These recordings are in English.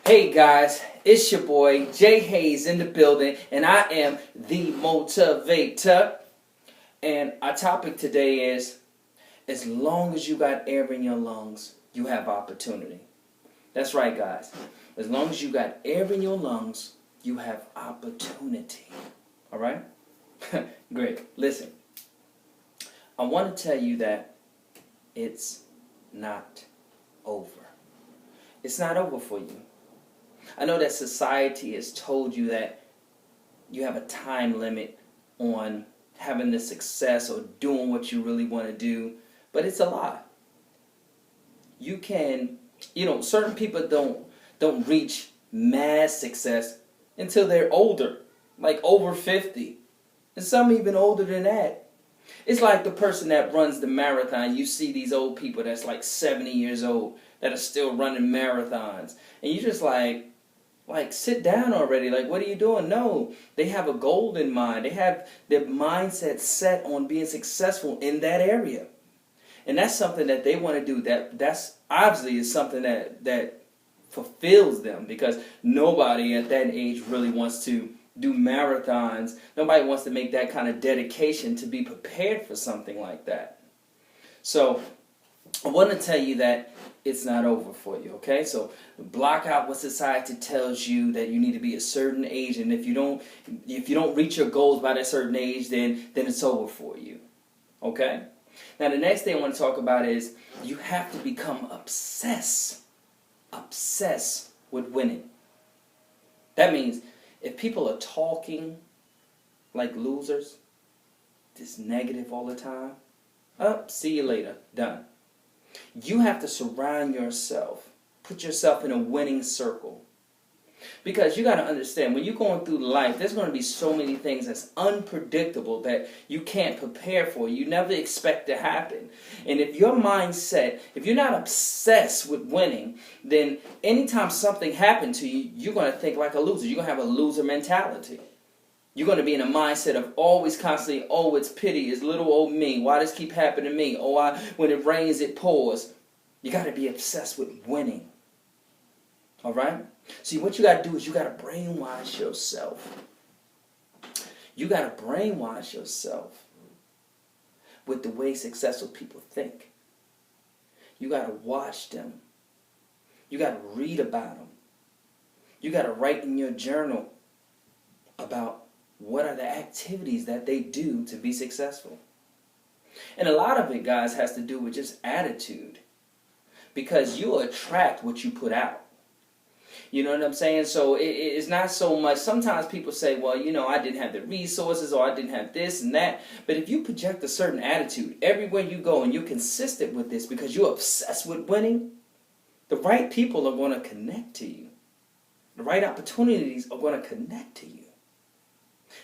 Hey guys, it's your boy Jay Hayes in the building, and I am the Motivator. And our topic today is, as long as you got air in your lungs, you have opportunity. That's right, guys. As long as you got air in your lungs, you have opportunity. All right? Great. Listen, I want to tell you that it's not over. It's not over for you. I know that society has told you that you have a time limit on having the success or doing what you really want to do, but it's a lie. You can, certain people don't reach mass success until they're older, like over 50, and some even older than that. It's like the person that runs the marathon. You see these old people that's like 70 years old that are still running marathons, and you just like sit down already. Like, what are you doing? No, they have a goal in mind. They have their mindset set on being successful in that area, and that's something that they want to do. That's obviously is something that fulfills them, because nobody at that age really wants to do marathons. Nobody wants to make that kind of dedication to be prepared for something like that. So I want to tell you that it's not over for you, okay? So block out what society tells you that you need to be a certain age, and if you don't reach your goals by that certain age, then it's over for you, okay? Now the next thing I want to talk about is you have to become obsessed with winning. That means if people are talking like losers, just negative all the time, see you later, done. You have to surround yourself, put yourself in a winning circle. Because you got to understand, when you're going through life, there's going to be so many things that's unpredictable that you can't prepare for. You never expect to happen. And if your mindset, if you're not obsessed with winning, then anytime something happens to you, you're going to think like a loser. You're going to have a loser mentality. You're going to be in a mindset of always constantly, oh, it's pity, it's little old me. Why does this keep happening to me? Oh, when it rains, it pours. You got to be obsessed with winning. All right? See, what you got to do is you got to brainwash yourself. You got to brainwash yourself with the way successful people think. You got to watch them. You got to read about them. You got to write in your journal about what are the activities that they do to be successful. And a lot of it, guys, has to do with just attitude. Because you attract what you put out. You know what I'm saying? So it's not so much. Sometimes people say, well, I didn't have the resources, or I didn't have this and that. But if you project a certain attitude everywhere you go, and you're consistent with this because you're obsessed with winning, the right people are going to connect to you. The right opportunities are going to connect to you.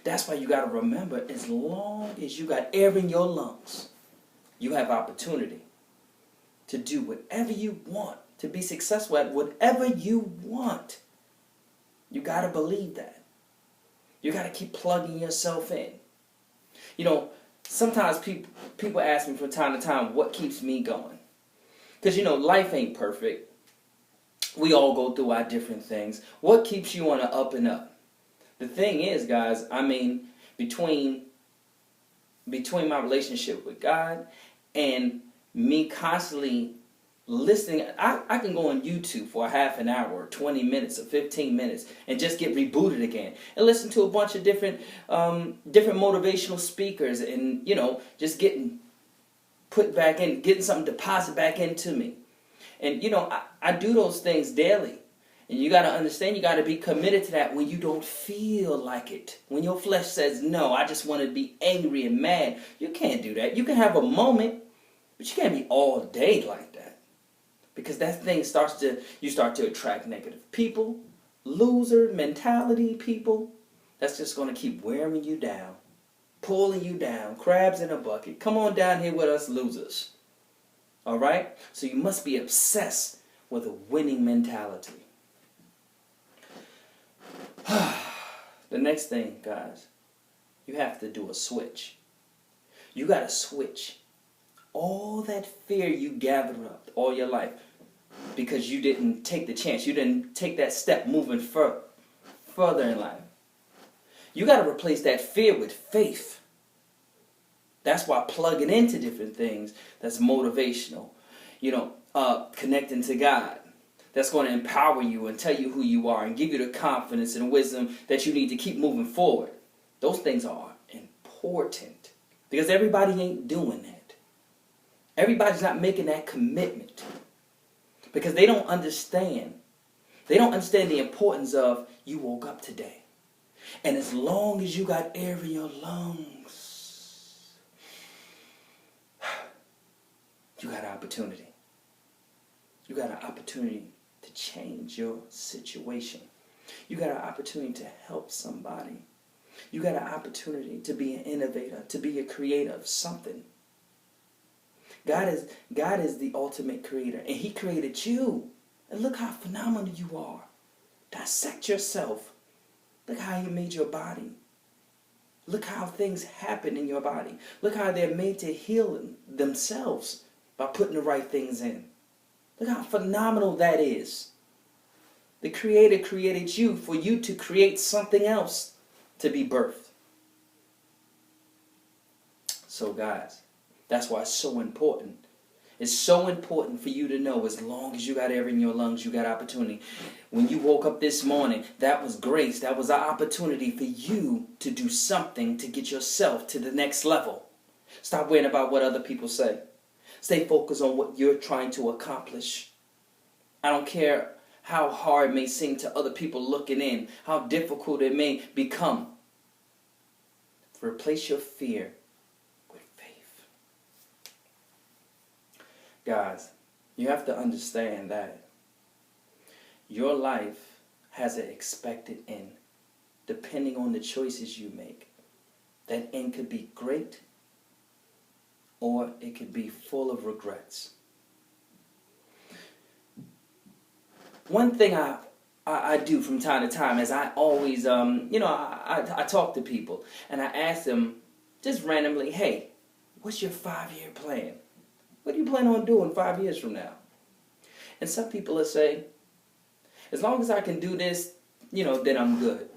That's why you got to remember, as long as you got air in your lungs, you have opportunity to do whatever you want, to be successful at whatever you want. You got to believe that. You got to keep plugging yourself in. Sometimes people ask me from time to time, what keeps me going? Because, life ain't perfect. We all go through our different things. What keeps you on the up and up? The thing is, guys, between my relationship with God and me constantly listening, I can go on YouTube for a half an hour, or 20 minutes, or 15 minutes, and just get rebooted again, and listen to a bunch of different motivational speakers, and just getting put back in, getting something deposit back into me, and I do those things daily. And you got to understand, you got to be committed to that when you don't feel like it. When your flesh says, no, I just want to be angry and mad. You can't do that. You can have a moment, but you can't be all day like that. Because that thing you start to attract negative people, loser mentality people. That's just going to keep wearing you down, pulling you down, crabs in a bucket. Come on down here with us losers. All right? So you must be obsessed with a winning mentality. The next thing, guys, you have to do a switch. You got to switch all that fear you gathered up all your life. because you didn't take the chance. You didn't take that step moving further in life. You got to replace that fear with faith. That's why plugging into different things that's motivational, connecting to God, that's going to empower you and tell you who you are and give you the confidence and wisdom that you need to keep moving forward. Those things are important because everybody ain't doing that. Everybody's not making that commitment because they don't understand. They don't understand the importance of you woke up today. And as long as you got air in your lungs, you got an opportunity. You got an opportunity to change your situation. You got an opportunity to help somebody. You got an opportunity to be an innovator, to be a creator of something. God is the ultimate creator, and He created you. And look how phenomenal you are. Dissect yourself. Look how He made your body. Look how things happen in your body. Look how they're made to heal themselves by putting the right things in. Look how phenomenal that is. The Creator created you for you to create something else to be birthed. So guys, that's why it's so important. It's so important for you to know as long as you got air in your lungs, you got opportunity. When you woke up this morning, that was grace. That was an opportunity for you to do something to get yourself to the next level. Stop worrying about what other people say. Stay focused on what you're trying to accomplish. I don't care how hard it may seem to other people looking in, how difficult it may become. Replace your fear with faith. Guys, you have to understand that your life has an expected end, depending on the choices you make. That end could be great, or it could be full of regrets. One thing I do from time to time is I always, I talk to people and I ask them just randomly, hey, what's your 5-year plan? What do you plan on doing 5 years from now? And some people will say, as long as I can do this, then I'm good.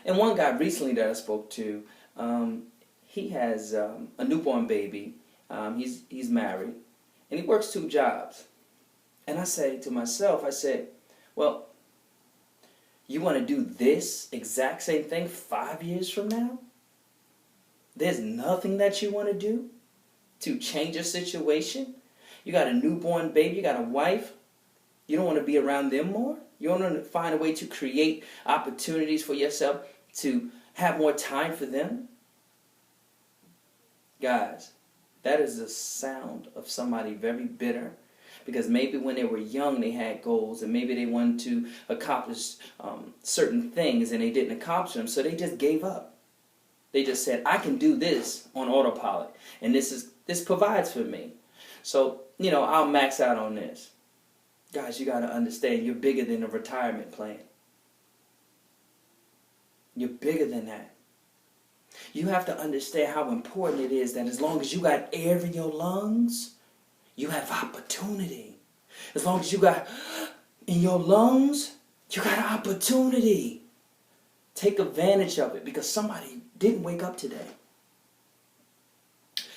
And one guy recently that I spoke to, he has a newborn baby. He's married, and he works 2 jobs. And I say to myself, well, you want to do this exact same thing 5 years from now? There's nothing that you want to do to change your situation? You got a newborn baby, you got a wife. You don't want to be around them more? You don't want to find a way to create opportunities for yourself to have more time for them? Guys, that is the sound of somebody very bitter. Because maybe when they were young they had goals and maybe they wanted to accomplish certain things and they didn't accomplish them, so they just gave up. They just said, I can do this on autopilot and this provides for me. So, I'll max out on this. Guys, you got to understand you're bigger than a retirement plan. You're bigger than that. You have to understand how important it is that as long as you got air in your lungs, you have opportunity. As long as you got in your lungs, you got an opportunity. Take advantage of it because somebody didn't wake up today.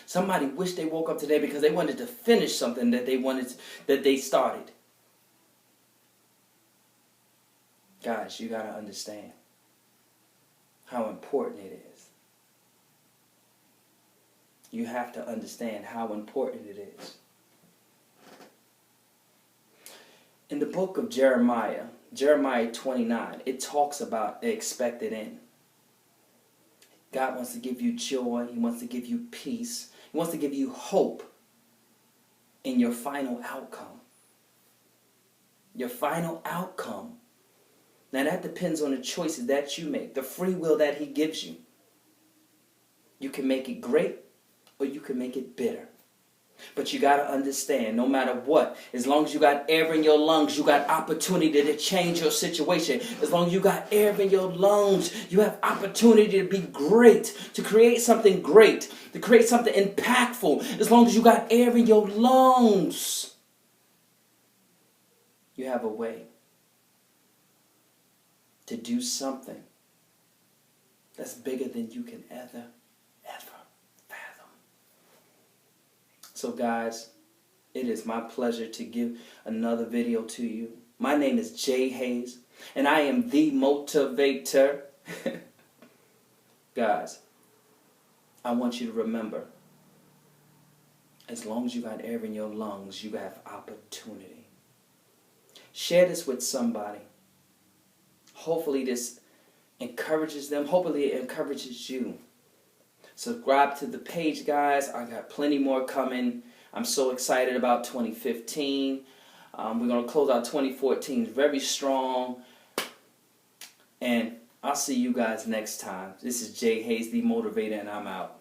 Somebody wished they woke up today because they wanted to finish something that they started. Guys, you got to understand how important it is. You have to understand how important it is. In the book of Jeremiah 29, it talks about the expected end. God wants to give you joy. He wants to give you peace. He wants to give you hope in your final outcome. Your final outcome. Now that depends on the choices that you make, the free will that He gives you. You can make it great or you can make it bitter. But you got to understand, no matter what, as long as you got air in your lungs, you got opportunity to change your situation. As long as you got air in your lungs, you have opportunity to be great, to create something great, to create something impactful. As long as you got air in your lungs, You have a way to do something that's bigger than you can ever fathom. So guys, it is my pleasure to give another video to you. My name is Jay Hayes, and I am the Motivator. Guys, I want you to remember, as long as you got air in your lungs, you have opportunity. Share this with somebody. Hopefully this encourages them. Hopefully it encourages you. Subscribe to the page, guys. I got plenty more coming. I'm so excited about 2015. We're going to close out 2014 very strong. And I'll see you guys next time. This is Jay Hayes, the Motivator, and I'm out.